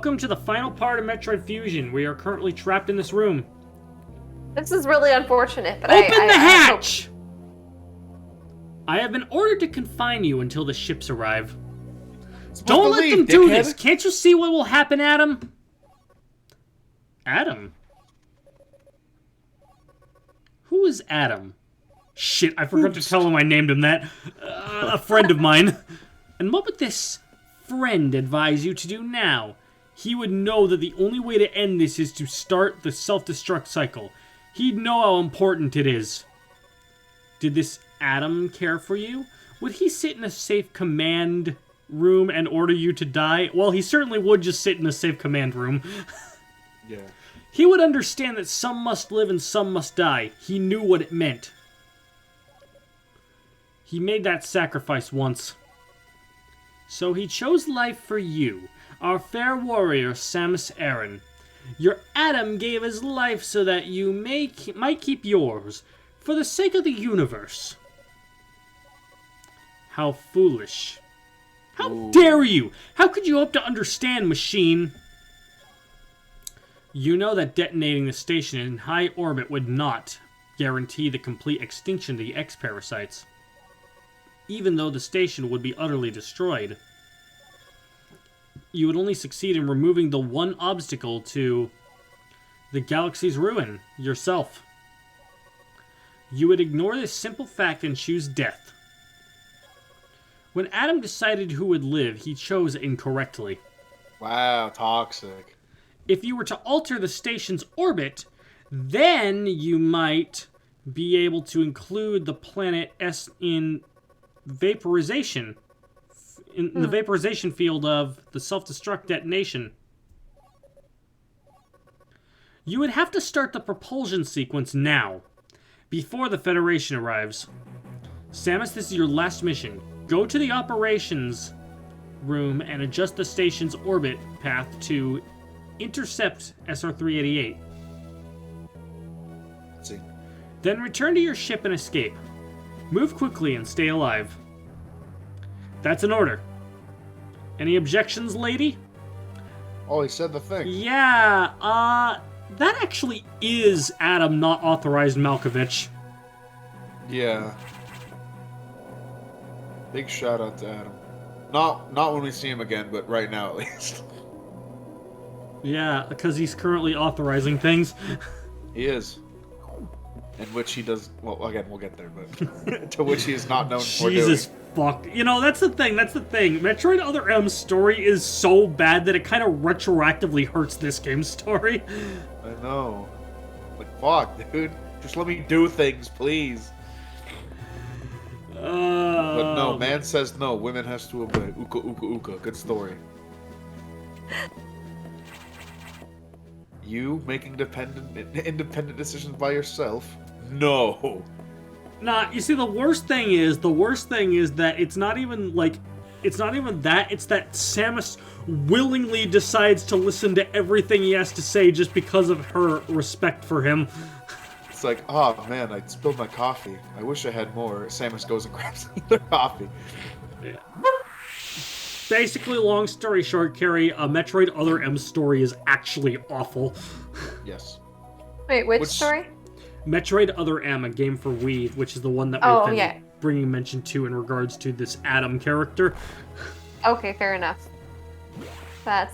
Welcome to the final part of Metroid Fusion. We are currently trapped in this room. This is really unfortunate, but Open the hatch! I have been ordered to confine you until the ships arrive. Don't let them do this! Can't you see what will happen, Adam? Adam? Who is Adam? Shit, I forgot to tell him I named him that. A friend of mine. And what would this friend advise you to do now? He would know that the only way to end this is to start the self-destruct cycle. He'd know how important it is. Did this Adam care for you? Would he sit in a safe command room and order you to die? Well, he certainly would just sit in a safe command room. Yeah. He would understand that some must live and some must die. He knew what it meant. He made that sacrifice once. So he chose life for you, our fair warrior, Samus Aran. Your Adam gave his life so that you might keep yours, for the sake of the universe. How foolish. How dare you! How could you hope to understand, machine? You know that detonating the station in high orbit would not guarantee the complete extinction of the X Parasites, even though the station would be utterly destroyed. You would only succeed in removing the one obstacle to the galaxy's ruin, yourself. You would ignore this simple fact and choose death. When Adam decided who would live, he chose incorrectly. Wow, toxic. If you were to alter the station's orbit, then you might be able to include the planet S in vaporization. In the vaporization field of the self-destruct detonation. You would have to start the propulsion sequence now, before the Federation arrives. Samus, this is your last mission. Go to the operations room and adjust the station's orbit path to intercept SR-388. Let's see. Then return to your ship and escape. Move quickly and stay alive. That's an order. Any objections, lady? Oh, he said the thing. Yeah, that actually is Adam, not authorized Malkovich. Yeah. Big shout out to Adam. Not when we see him again, but right now at least. Yeah, because he's currently authorizing things. He is. In which he does, well, again, we'll get there, but to which he is not known for doing. Jesus fuck. You know, that's the thing. Metroid Other M's story is so bad that it kind of retroactively hurts this game's story. I know. Like, fuck, dude. Just let me do things, please. But no, man says no. Women has to obey. Uka, uka, uka. Good story. You making independent decisions by yourself? No. Nah, you see, the worst thing is that it's not even that, it's that Samus willingly decides to listen to everything he has to say just because of her respect for him. It's like, oh man, I spilled my coffee. I wish I had more. Samus goes and grabs their coffee. Yeah. Basically, long story short, Carrie, Metroid Other M story is actually awful. Yes. Wait, which story? Metroid Other M, a game for Wii, which is the one that we've been bringing mention to in regards to this Adam character. Okay, fair enough. And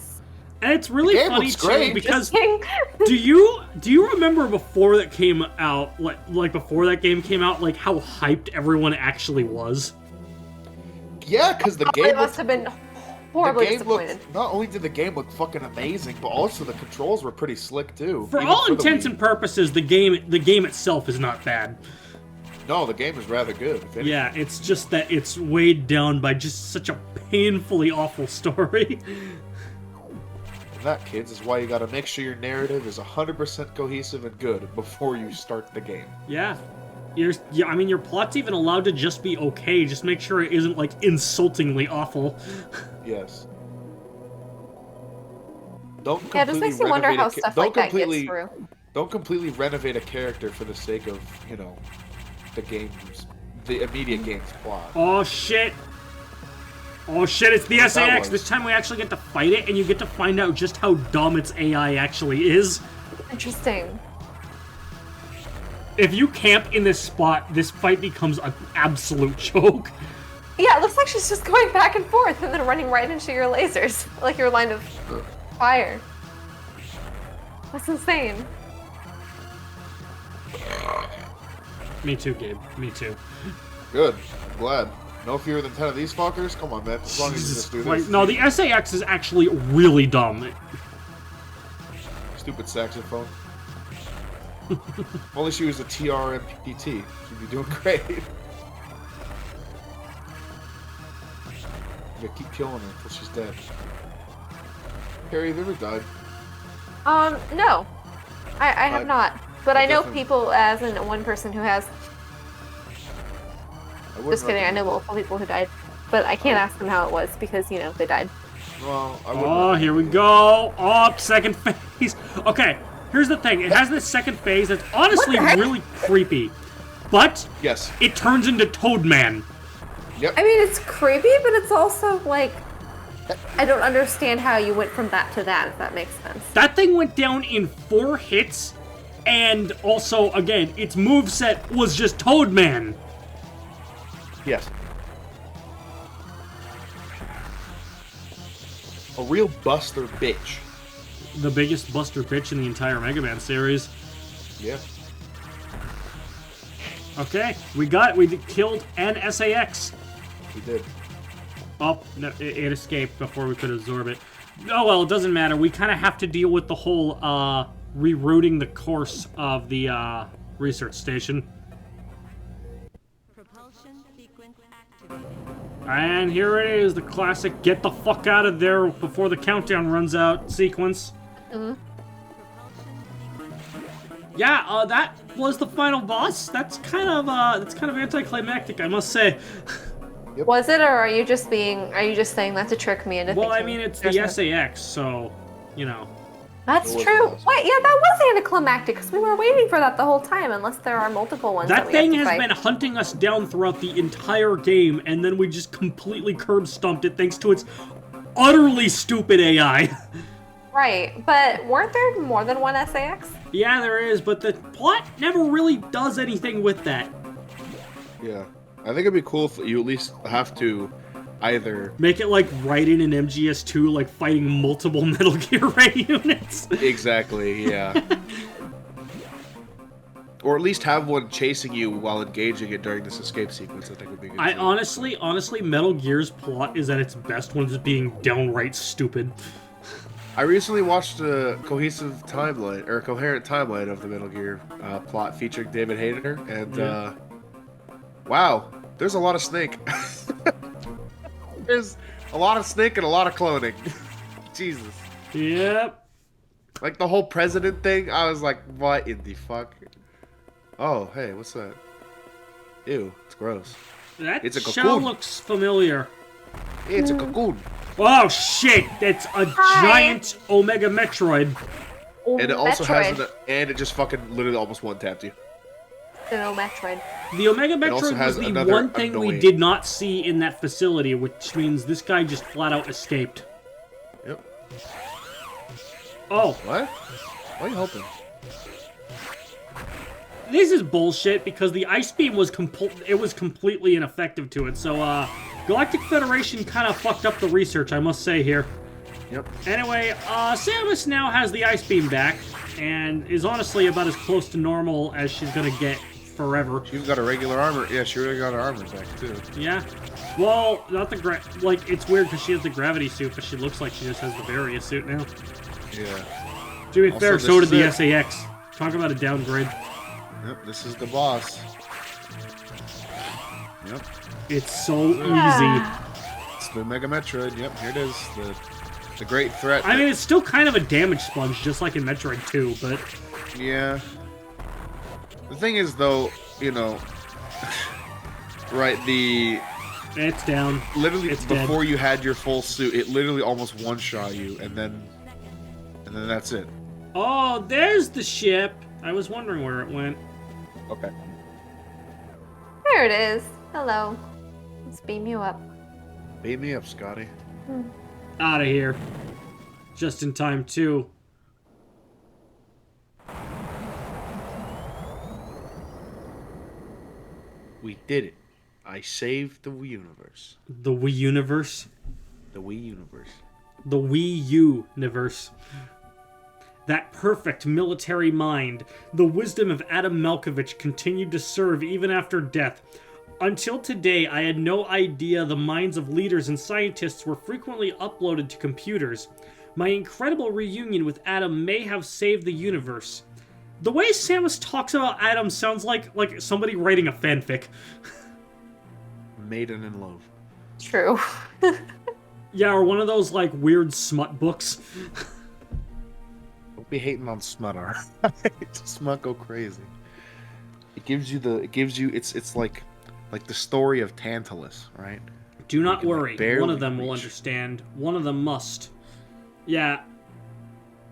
it's really funny too because do you remember before that came out, like before that game came out, like how hyped everyone actually was? Yeah, because the game must have been horribly disappointed. Not only did the game look fucking amazing, but also the controls were pretty slick too. For all intents and purposes, the game itself is not bad. No, the game is rather good. Yeah, it's just that it's weighed down by just such a painfully awful story. And that, kids, is why you gotta make sure your narrative is 100% cohesive and good before you start the game. Yeah. I mean, your plot's even allowed to just be okay. Just make sure it isn't, like, insultingly awful. Yes. Don't completely it just makes you wonder how stuff like that gets through. Don't completely renovate a character for the sake of, you know, the immediate game's plot. Oh, shit. Oh shit, it's the SAX! was. This time we actually get to fight it, and you get to find out just how dumb its AI actually is. Interesting. If you camp in this spot, this fight becomes an absolute joke. Yeah, it looks like she's just going back and forth and then running right into your lasers. Like your line of fire. That's insane. Me too, Gabe. Me too. Good. I'm glad. No fewer than 10 of these fuckers? Come on, man. As long as you just do this. No, the SAX is actually really dumb. Stupid saxophone. If only she was a TRMPT. She'd be doing great. Yeah, keep killing her until she's dead. Carrie, have you ever died? No. I have not. But I know people, as in one person who has. Just kidding, I know multiple people who died. But I can't ask them how it was because, you know, they died. Well, oh, here we go. Oh, second phase. Okay, here's the thing. It has this second phase that's honestly really creepy. But yes, it turns into Toadman. Yep. I mean, it's creepy, but it's also like, I don't understand how you went from that to that, if that makes sense. That thing went down in 4 hits, and also, again, its moveset was just Toadman. Yes. A real buster bitch. The biggest buster bitch in the entire Mega Man series. Yeah. Okay, we killed an SAX. We did. Oh, no, it escaped before we could absorb it. Oh well, it doesn't matter. We kind of have to deal with the whole, rerouting the course of the, research station. Propulsion sequence activated. And here it is, the classic get the fuck out of there before the countdown runs out sequence. Mm-hmm. Yeah, that was the final boss. That's kind of anticlimactic, I must say. Yep. Was it, or are you just saying that to trick me into thinking? Well, I mean, it's the SAX, so, you know. That's true. Wait, yeah, that was anticlimactic, because we were waiting for that the whole time, unless there are multiple ones that we thing have to has fight. been hunting us down throughout the entire game, and then we just completely curb-stomped it thanks to its utterly stupid AI. Right, but weren't there more than one SAX? Yeah, there is, but the plot never really does anything with that. Yeah. I think it'd be cool if you at least have to either... Make it like Raiden in MGS2, like fighting multiple Metal Gear Ray units. Exactly, yeah. Or at least have one chasing you while engaging it during this escape sequence, I think would be good. Honestly, Metal Gear's plot is at its best when it's being downright stupid. I recently watched a cohesive timeline, or a coherent timeline of the Metal Gear plot featuring David Hayter, and wow, there's a lot of Snake. There's a lot of Snake and a lot of cloning. Jesus. Yep. Like the whole president thing, I was like, what in the fuck? Oh, hey, what's that? Ew, it's gross. That shell shell looks familiar. It's a cocoon. Oh shit! It's a giant Omega Metroid. And it also has and it just fucking literally almost one-tapped you. The Metroid. The Omega Metroid was the one thing we did not see in that facility, which means this guy just flat out escaped. Yep. Oh. What? Why are you hoping? This is bullshit because the Ice Beam was completely ineffective to it, so Galactic Federation kind of fucked up the research, I must say here. Yep. Anyway, Samus now has the Ice Beam back, and is honestly about as close to normal as she's gonna get forever. She's got a regular armor. Yeah, she already got her armor back, too. Yeah. Well, not the it's weird because she has the gravity suit, but she looks like she just has the Varia suit now. Yeah. To be fair, so did the SAX. Talk about a downgrade. Yep, this is the boss. Yep. It's so easy. It's the Mega Metroid. Yep, here it is. The great threat. I mean, it's still kind of a damage sponge, just like in Metroid 2, but... Yeah. The thing is, though, you know... right, It's down. Literally, it's before dead. you had your full suit, it literally almost one-shot you, and then that's it. Oh, there's the ship. I was wondering where it went. Okay. There it is. Hello. Let's beam you up. Beat me up, Scotty. Out of here. Just in time, too. We did it. I saved the Wii universe. The Wii universe. The Wii universe. The Wii U universe. That perfect military mind, the wisdom of Adam Malkovich continued to serve even after death. Until today, I had no idea the minds of leaders and scientists were frequently uploaded to computers. My incredible reunion with Adam may have saved the universe. The way Samus talks about Adam sounds like somebody writing a fanfic. Maiden in love. True. Yeah, or one of those like weird smut books. Don't be hating on smut art. Smut go crazy. It's like the story of Tantalus, right? Do not can, like, worry. barely One of them will reach. understand. One of them must. Yeah.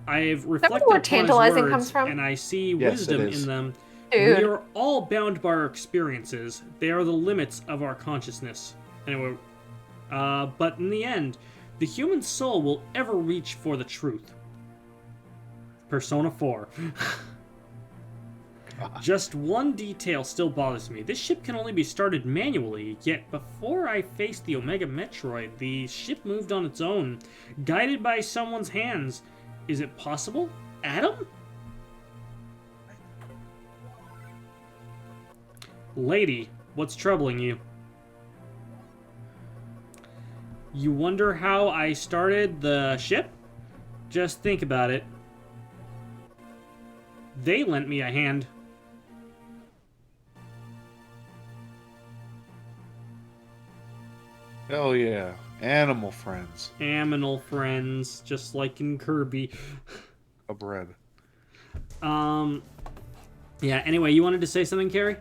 I've reflected where upon his tantalizing words, comes from? and I see Yes, wisdom it is. in them. Dude. We are all bound by our experiences. They are the limits of our consciousness. Anyway, but in the end, the human soul will ever reach for the truth. Persona 4. Just one detail still bothers me. This ship can only be started manually, yet before I faced the Omega Metroid, the ship moved on its own, guided by someone's hands. Is it possible? Adam? Lady, what's troubling you? You wonder how I started the ship? Just think about it. They lent me a hand. Hell yeah. Animal friends. Aminal friends, just like in Kirby. A bread. Yeah, anyway, you wanted to say something, Carrie?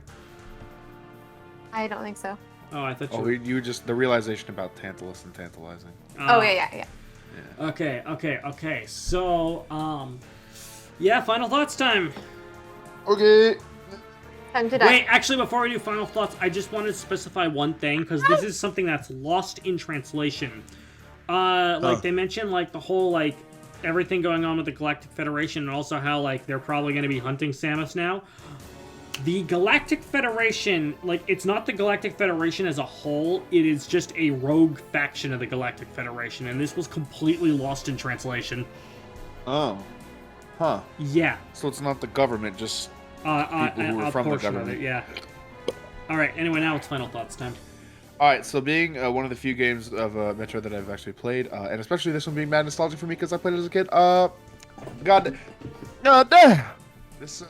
I don't think so. Oh, I thought you Oh, were... you just the realization about Tantalus and tantalizing. Oh, yeah. Okay. So, yeah, final thoughts time. Okay. Time to die. Wait, actually, before we do final thoughts, I just wanted to specify one thing, because this is something that's lost in translation. Like, they mentioned, like, the whole, like, everything going on with the Galactic Federation, and also how, like, they're probably going to be hunting Samus now. The Galactic Federation, like, it's not the Galactic Federation as a whole, it is just a rogue faction of the Galactic Federation, and this was completely lost in translation. Oh. Huh. Yeah. So it's not the government, just people who a are from the portion of government. it, yeah. Alright, anyway, now it's final thoughts time. Alright, so being one of the few games of Metro that I've actually played, and especially this one being mad nostalgic for me because I played it as a kid, God damn! This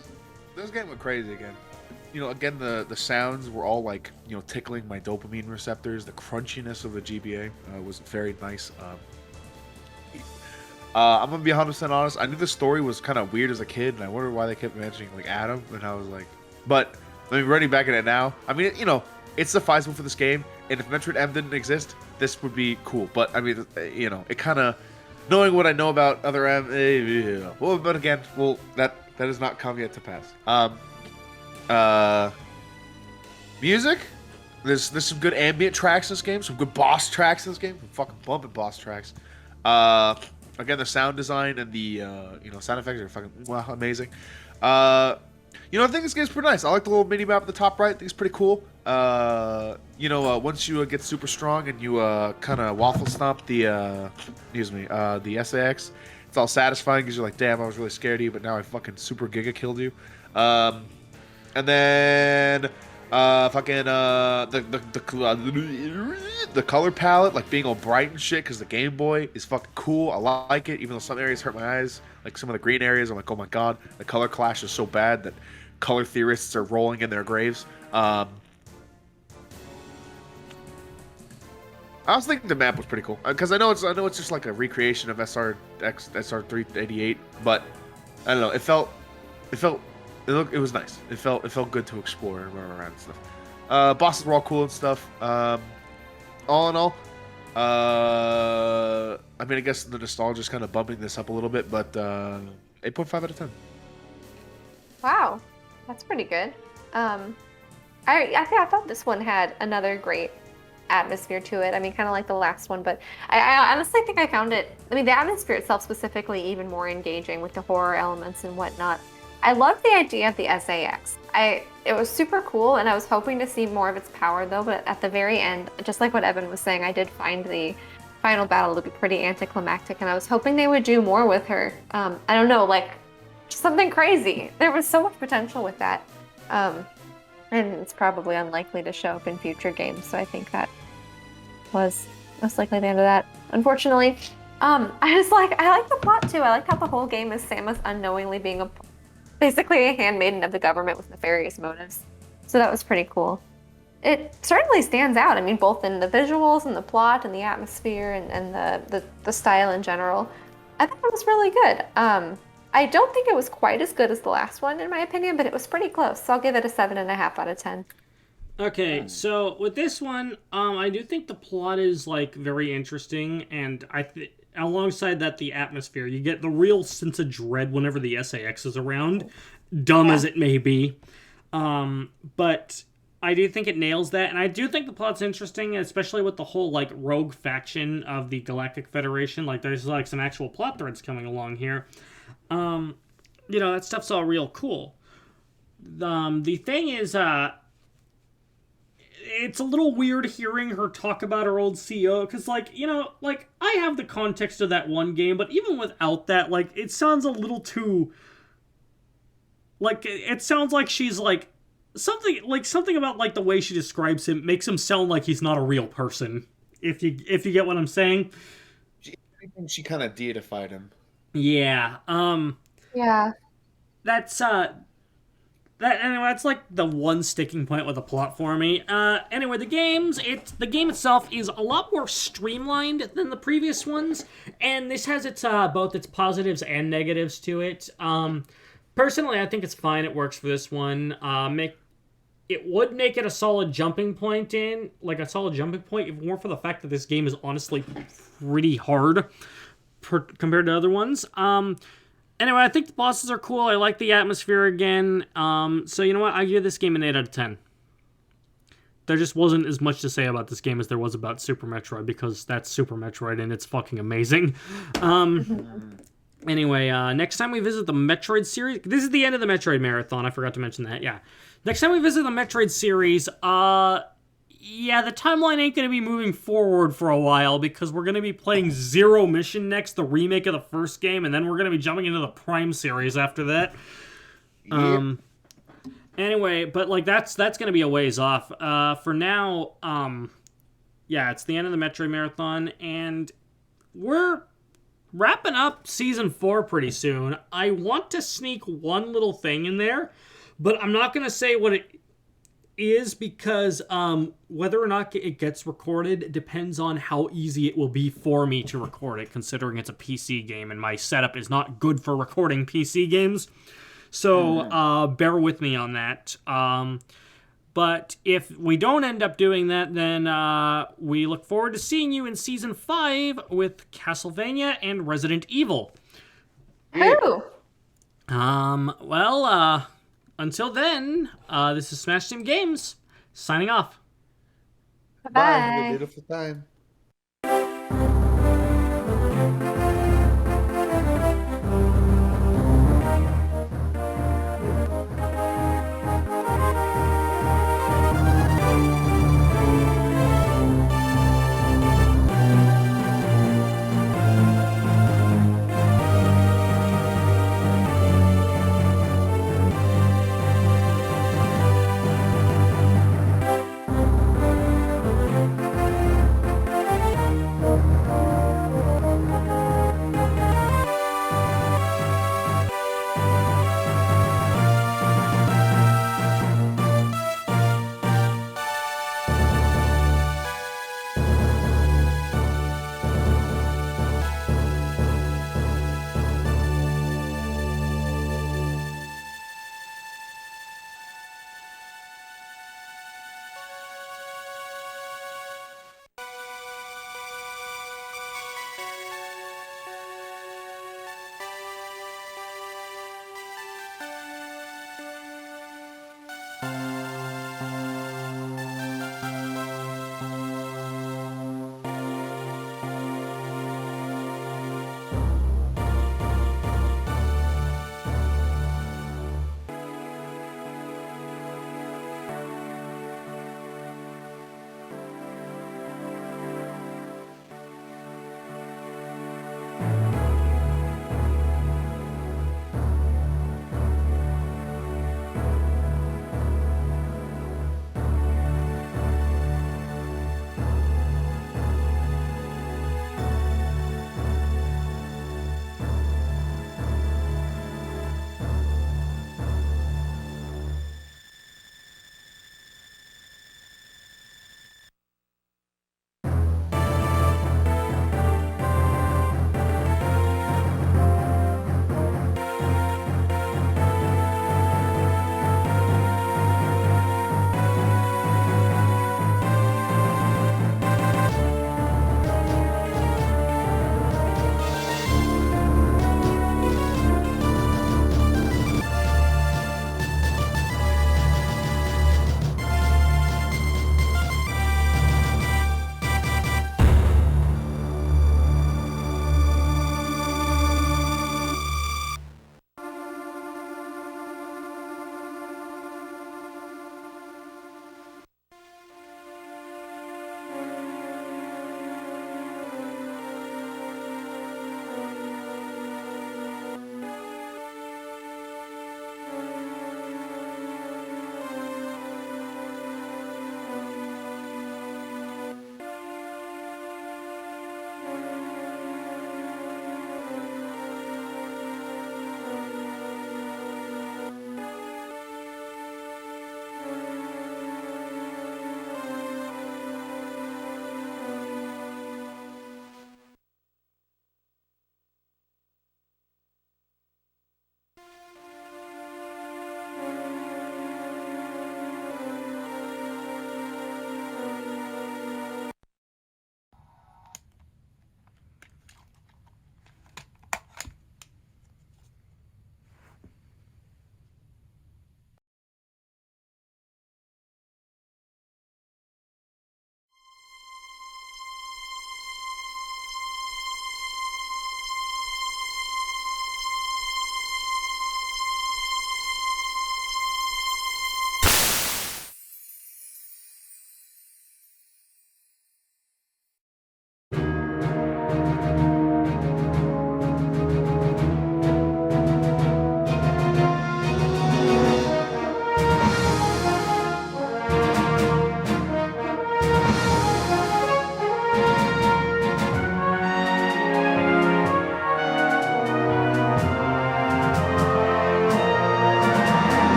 game went crazy again. You know, again, the sounds were all like, you know, tickling my dopamine receptors. The crunchiness of the GBA was very nice. I'm gonna be 100% honest. I knew the story was kind of weird as a kid, and I wondered why they kept mentioning like Adam, and I was like, but I mean, running back at it now, I mean, you know, it's sufficable for this game. And if Metroid M didn't exist, this would be cool. But I mean, you know, it kind of knowing what I know about other M, yeah. Well, but again, well, that has not come yet to pass. Music. There's some good ambient tracks in this game, some good boss tracks in this game, some fucking bumping boss tracks. Again, the sound design and the you know, sound effects are fucking amazing. You know, I think this game's pretty nice. I like the little mini map at the top right. I think it's pretty cool. You know, once you get super strong and you kind of waffle stomp the the SAX, it's all satisfying because you're like, damn, I was really scared of you, but now I fucking super giga killed you. And then the color palette, like being all bright and shit, because the Game Boy is fucking cool. I like it, even though some areas hurt my eyes. Like some of the green areas, I'm like, oh my god, the color clash is so bad that color theorists are rolling in their graves. I was thinking the map was pretty cool because I know it's just like a recreation of SR388, but I don't know. It was nice. It felt good to explore and run around and stuff. Bosses were all cool and stuff. All in all, I mean, I guess the nostalgia is kind of bumping this up a little bit, but 8.5 out of 10. Wow, that's pretty good. I thought this one had another great atmosphere to it. I mean, kind of like the last one, but I honestly think I found it. I mean, the atmosphere itself specifically even more engaging with the horror elements and whatnot. I love the idea of the SAX. It was super cool, and I was hoping to see more of its power though. But at the very end, just like what Evan was saying, I did find the final battle to be pretty anticlimactic, and I was hoping they would do more with her. I don't know, like something crazy. There was so much potential with that. And it's probably unlikely to show up in future games, so I think that was most likely the end of that. Unfortunately, I like the plot too. I like how the whole game is Samus unknowingly being basically a handmaiden of the government with nefarious motives. So that was pretty cool. It certainly stands out. I mean, both in the visuals and the plot and the atmosphere and the style in general. I thought it was really good. I don't think it was quite as good as the last one, in my opinion, but it was pretty close. So I'll give it a 7.5 out of 10. Okay, so with this one, I do think the plot is like very interesting, and alongside that, the atmosphere. You get the real sense of dread whenever the SAX is around, dumb as it may be. But I do think it nails that, and I do think the plot's interesting, especially with the whole like rogue faction of the Galactic Federation. Like, there's like some actual plot threads coming along here. That stuff's all real cool. The thing is, it's a little weird hearing her talk about her old CEO, because, I have the context of that one game, but even without that, it sounds a little too, it sounds like she's, something about, the way she describes him makes him sound like he's not a real person, if you get what I'm saying. She kind of deified him. Yeah. Yeah. That's that's like the one sticking point with the plot for me. Anyway, the game itself is a lot more streamlined than the previous ones, and this has its both its positives and negatives to it. Personally, I think it's fine. It works for this one. It would make it a solid jumping point even more for the fact that this game is honestly pretty hard compared to other ones. Anyway, I think the bosses are cool. I like the atmosphere again. So you know what? I give this game an 8 out of 10. There just wasn't as much to say about this game as there was about Super Metroid, because that's Super Metroid and it's fucking amazing. Anyway, next time we visit the Metroid series... This is the end of the Metroid Marathon. I forgot to mention that, yeah. Next time we visit the Metroid series, the timeline ain't going to be moving forward for a while, because we're going to be playing Zero Mission next, the remake of the first game, and then we're going to be jumping into the Prime series after that. Yep. Anyway, but that's going to be a ways off. For now, it's the end of the Metroid Marathon, and we're wrapping up Season 4 pretty soon. I want to sneak one little thing in there, but I'm not going to say what it is, because whether or not it gets recorded depends on how easy it will be for me to record it, considering it's a PC game and my setup is not good for recording PC games. So bear with me on that. But if we don't end up doing that, then we look forward to seeing you in Season 5 with Castlevania and Resident Evil. Who? Until then, this is Smash Team Games, signing off. Bye. Have a beautiful time.